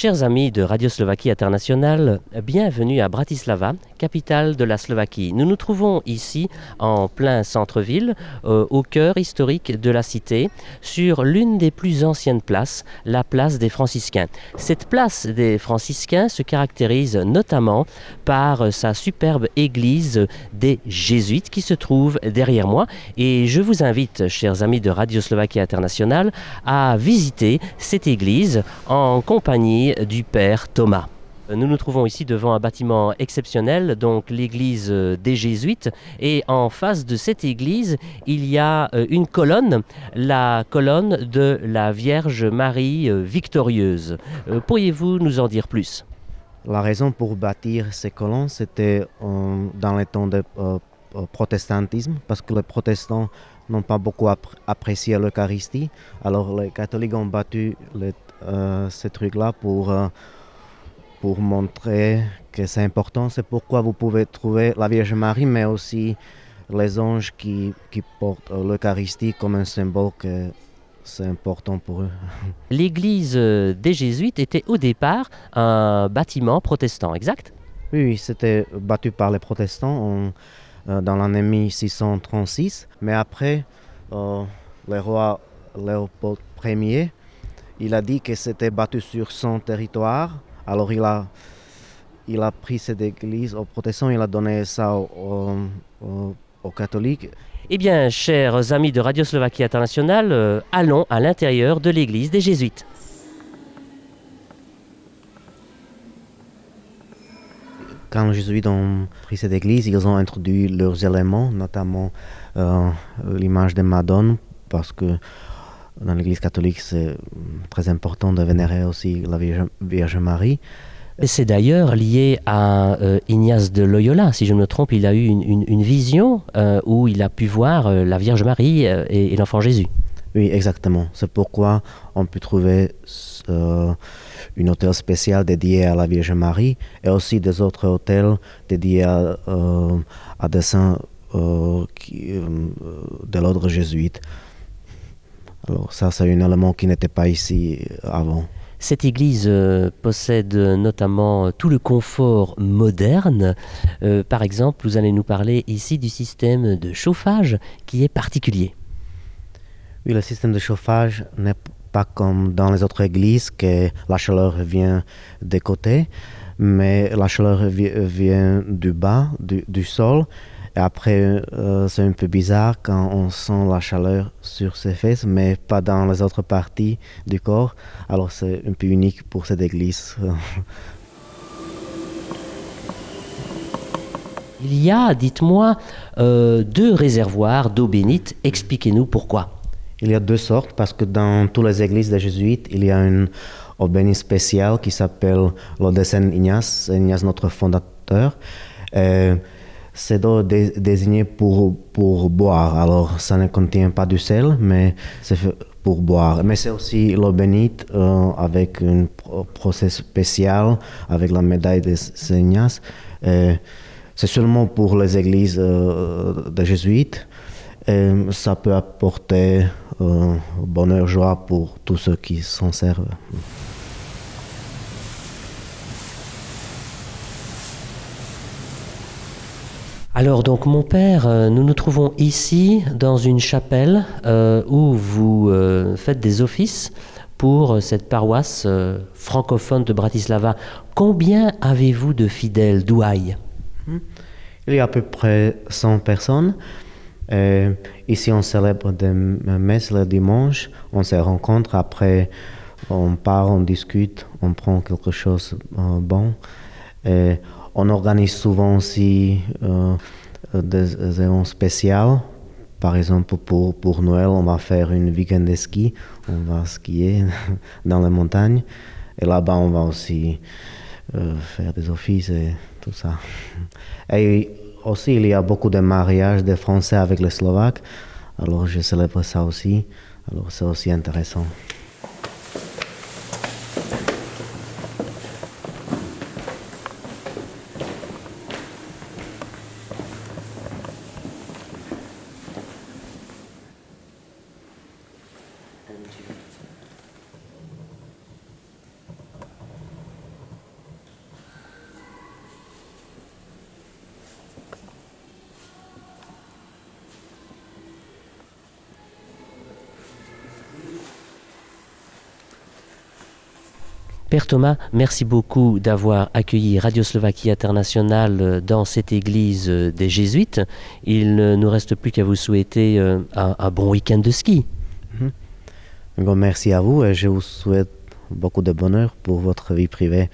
Chers amis de Radio Slovaquie Internationale, bienvenue à Bratislava, capitale de la Slovaquie. Nous nous trouvons ici en plein centre-ville, au cœur historique de la cité, sur l'une des plus anciennes places, la place des Franciscains. Cette place des Franciscains se caractérise notamment par sa superbe église des Jésuites qui se trouve derrière moi. Et je vous invite, chers amis de Radio Slovaquie Internationale, à visiter cette église en compagnie du père Thomas. Nous nous trouvons ici devant un bâtiment exceptionnel, donc l'église des Jésuites, et en face de cette église, il y a une colonne, la colonne de la Vierge Marie victorieuse. Pourriez-vous nous en dire plus? La raison pour bâtir ces colonnes, c'était dans les temps de protestantisme, parce que les protestants n'ont pas beaucoup apprécié l'Eucharistie. Alors les catholiques ont battu ces trucs-là pour montrer que c'est important. C'est pourquoi vous pouvez trouver la Vierge Marie, mais aussi les anges qui portent l'Eucharistie comme un symbole que c'est important pour eux. L'église des Jésuites était au départ un bâtiment protestant, exact? Oui, c'était battu par les protestants dans l'année 1636, mais après, le roi Léopold Ier, il a dit que c'était battu sur son territoire. Alors il a pris cette église aux protestants, il a donné ça aux catholiques. Eh bien, chers amis de Radio Slovaquie Internationale, allons à l'intérieur de l'église des Jésuites. Quand les jésuites ont pris cette église, ils ont introduit leurs éléments, notamment l'image de Madone, parce que dans l'église catholique, c'est très important de vénérer aussi la Vierge Marie. C'est d'ailleurs lié à Ignace de Loyola, si je ne me trompe, il a eu une vision où il a pu voir la Vierge Marie et l'enfant Jésus. Oui, exactement. C'est pourquoi on peut trouver une hôtel spécial dédié à la Vierge Marie et aussi des autres hôtels dédiés à des saints de l'ordre jésuite. Alors ça, c'est un élément qui n'était pas ici avant. Cette église possède notamment tout le confort moderne. Par exemple, vous allez nous parler ici du système de chauffage qui est particulier. Oui, le système de chauffage n'est pas comme dans les autres églises que la chaleur vient des côtés, mais la chaleur vient du bas, du sol. Et après, c'est un peu bizarre quand on sent la chaleur sur ses fesses, mais pas dans les autres parties du corps. Alors c'est un peu unique pour cette église. Il y a, dites-moi, 2 réservoirs d'eau bénite. Expliquez-nous pourquoi. Il y a 2 sortes, parce que dans toutes les églises des jésuites, il y a une eau bénite spéciale qui s'appelle l'eau de Saint Ignace, Ignace notre fondateur. C'est d'eau désignée pour boire. Alors, ça ne contient pas du sel, mais c'est fait pour boire. Mais c'est aussi l'eau bénite avec un procès spécial, avec la médaille de Saint Ignace. C'est seulement pour les églises des jésuites. Ça peut apporter bonheur, joie pour tous ceux qui s'en servent. Alors donc mon père, nous nous trouvons ici dans une chapelle où vous faites des offices pour cette paroisse francophone de Bratislava. Combien avez-vous de fidèles douailles? Il y a à peu près 100 personnes. Ici, on célèbre des messes le dimanche, on se rencontre, après on part, on discute, on prend quelque chose bon. On organise souvent aussi des événements spéciaux. Par exemple, pour Noël, on va faire une week-end de ski, on va skier dans les montagnes. Et là-bas, on va aussi faire des offices et tout ça. Et aussi, il y a beaucoup de mariages des Français avec les Slovaques. Alors, je célèbre ça aussi. Alors, c'est aussi intéressant. Père Thomas, merci beaucoup d'avoir accueilli Radio Slovaquie Internationale dans cette église des Jésuites. Il ne nous reste plus qu'à vous souhaiter un bon week-end de ski. Un grand merci à vous et je vous souhaite beaucoup de bonheur pour votre vie privée.